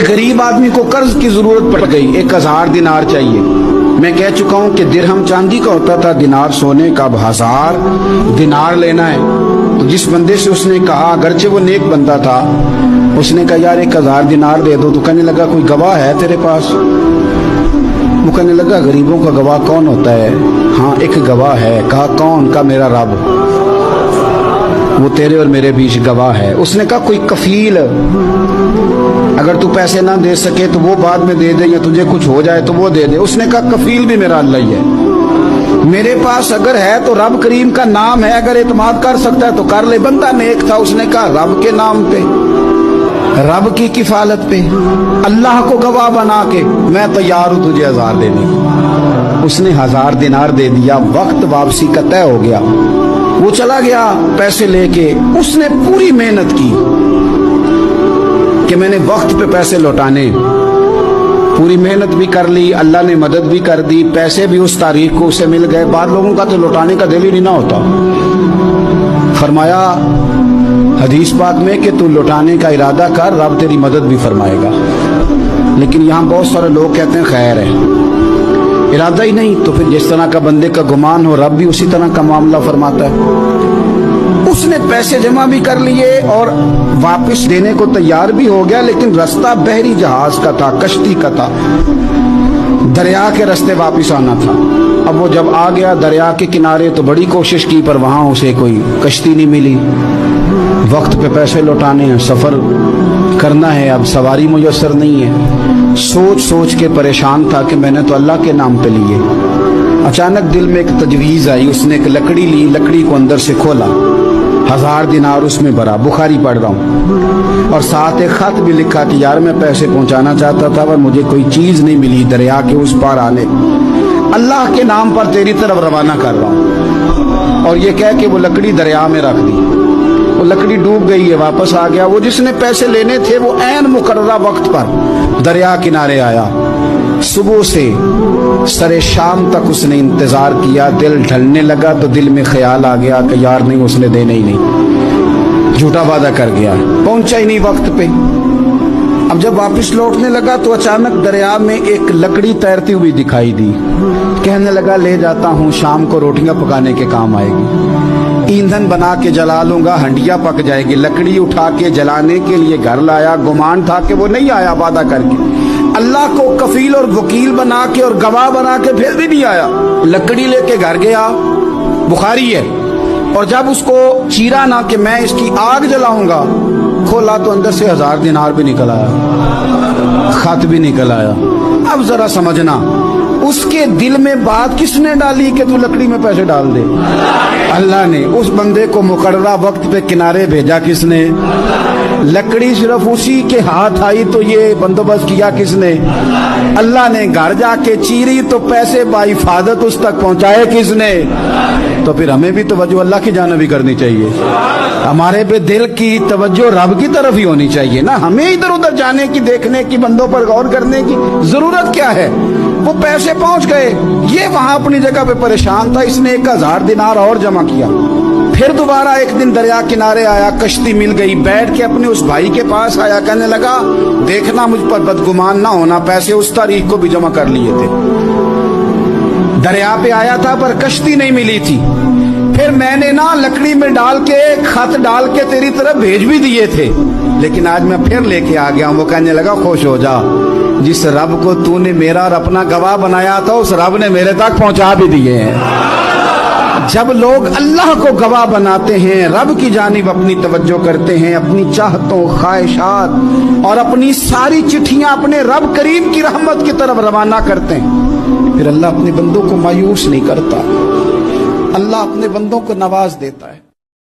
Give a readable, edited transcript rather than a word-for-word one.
गरीब आदमी को कर्ज की जरूरत पड़ गई, 1000 दिनार चाहिए। मैं कह चुका हूं कि दिरहम चांदी का होता था, दिनार सोने का। अब 1000 दिनार लेना है। तो जिस बंदे से उसने कहा, अगरचे वो नेक बंदा था, उसने कहा यार 1000 दिनार दे दो। तो कहने लगा कोई गवाह है तेरे पास? वो कहने लगा गरीबों का गवाह कौन होता है? हाँ एक गवाह है। कहा कौन? का मेरा रब, वो तेरे और मेरे बीच गवाह है। उसने कहा कोई कफील, अगर तू पैसे ना दे सके तो वो बाद में दे दे, या तुझे कुछ हो जाए तो वो दे दे। उसने कहा कफील भी मेरा अल्लाह ही है। मेरे पास अगर है तो रब करीम का नाम है, अगर एतमाद कर सकता है तो कर ले। बंदा नेक था, उसने कहा रब के नाम पे, रब की किफालत पे, अल्लाह को गवाह बना के मैं तैयार हूं तुझे 1000 देने की। उसने 1000 दिनार दे दिया। वक्त वापसी का तय हो गया। वो चला गया पैसे लेके। उसने पूरी मेहनत की कि मैंने वक्त पे पैसे लौटाने, पूरी मेहनत भी कर ली, अल्लाह ने मदद भी कर दी, पैसे भी उस तारीख को उसे मिल गए। बाद लोगों का तो लौटाने का दिल ही नहीं ना होता। फरमाया हदीस पाक में कि तू लौटाने का इरादा कर, रब तेरी मदद भी फरमाएगा। लेकिन यहाँ बहुत सारे लोग कहते हैं खैर है, इरादा ही नहीं। तो फिर जिस तरह का बंदे का गुमान हो, रब भी उसी तरह का मामला फरमाता है। उसने पैसे जमा भी कर लिए और वापस देने को तैयार भी हो गया, लेकिन रास्ता बहरी जहाज का था, कश्ती का था, दरिया के रास्ते वापस आना था। अब वो जब आ गया दरिया के किनारे तो बड़ी कोशिश की, पर वहां उसे कोई कश्ती नहीं मिली। वक्त पे पैसे लौटाने हैं, सफर करना है, अब सवारी मुयस्सर नहीं है। सोच सोच के परेशान था कि मैंने तो अल्लाह के नाम पे लिए। अचानक दिल में एक तजवीज आई। उसने एक लकड़ी ली, लकड़ी को अंदर से खोला, 1000 दिनार उसमें भरा। बुखारी पढ़ रहा हूँ, और साथ एक खत भी लिखा कि यार मैं पैसे पहुंचाना चाहता था पर मुझे कोई चीज नहीं मिली, दरिया के उस पार आने, अल्लाह के नाम पर तेरी तरफ रवाना कर रहा हूँ। और ये कह के वो लकड़ी दरिया में रख दी। वो लकड़ी डूब गई है, वापस आ गया। वो जिसने पैसे लेने थे वो ऐन मुकर्ररा वक्त पर दरिया किनारे आया। सुबह से सरे शाम तक उसने इंतजार किया। दिल ढलने लगा तो दिल में ख्याल आ गया कि यार नहीं, उसने देने ही नहीं, झूठा वादा कर गया, पहुंचा ही नहीं वक्त पे। अब जब वापस लौटने लगा तो अचानक दरिया में एक लकड़ी तैरती हुई दिखाई दी। कहने लगा ले जाता हूँ, शाम को रोटियां पकाने के काम आएगी, ईंधन बना के जला लूंगा, हंडिया पक जाएगी। लकड़ी उठा के जलाने के लिए घर लाया। गुमान था कि वो नहीं आया वादा करके। अल्लाह को कफील और वकील बना के और गवाह बना के फिर भी नहीं आया। लकड़ी लेके घर गया, बुखारी है, और जब उसको चीरा ना कि मैं इसकी आग जलाऊंगा, खोला तो अंदर से 1000 दिनार भी निकल आया, खत भी निकल आया। अब जरा समझना, उसके दिल में बात किसने डाली कि तू लकड़ी में पैसे डाल दे? अल्लाह ने। उस बंदे को मुकर्ररा वक्त पे किनारे भेजा किसने? लकड़ी सिर्फ उसी के हाथ आई तो ये बंदोबस्त किया किसने? अल्लाह ने। घर जाके चीरी तो पैसे बाहिफाजत उस तक पहुंचाए किसने? तो फिर हमें भी तवज्जो अल्लाह की जानिब भी करनी चाहिए। हमारे पे दिल की तवज्जो रब की तरफ ही होनी चाहिए ना। हमें इधर उधर जाने की, देखने की, बंदों पर गौर करने की जरूरत क्या है? वो पैसे पहुंच गए, ये वहां अपनी जगह पे परेशान था। इसने 1000 दिनार और जमा किया। फिर दोबारा एक दिन दरिया किनारे आया, कश्ती मिल गई, बैठ के अपने उस भाई के पास आया। कहने लगा देखना मुझ पर बदगुमान ना होना, पैसे उस तारीख को भी जमा कर लिए थे। दरिया पे आया था पर कश्ती नहीं मिली थी। फिर मैंने ना लकड़ी में डाल के, खत डाल के तेरी तरफ भेज भी दिए थे, लेकिन आज मैं फिर लेके आ गया हूं। वो कहने लगा खुश हो जा, जिस रब को तूने मेरा और अपना गवाह बनाया था उस रब ने मेरे तक पहुंचा भी दिए हैं। जब लोग अल्लाह को गवाह बनाते हैं, रब की जानिब अपनी तवज्जो करते हैं, अपनी चाहतों, ख्वाहिशात और अपनी सारी चिट्ठियां अपने रब करीम की रहमत की तरफ रवाना करते हैं, फिर अल्लाह अपने बंदों को मायूस नहीं करता। अल्लाह अपने बंदों को नवाज देता है।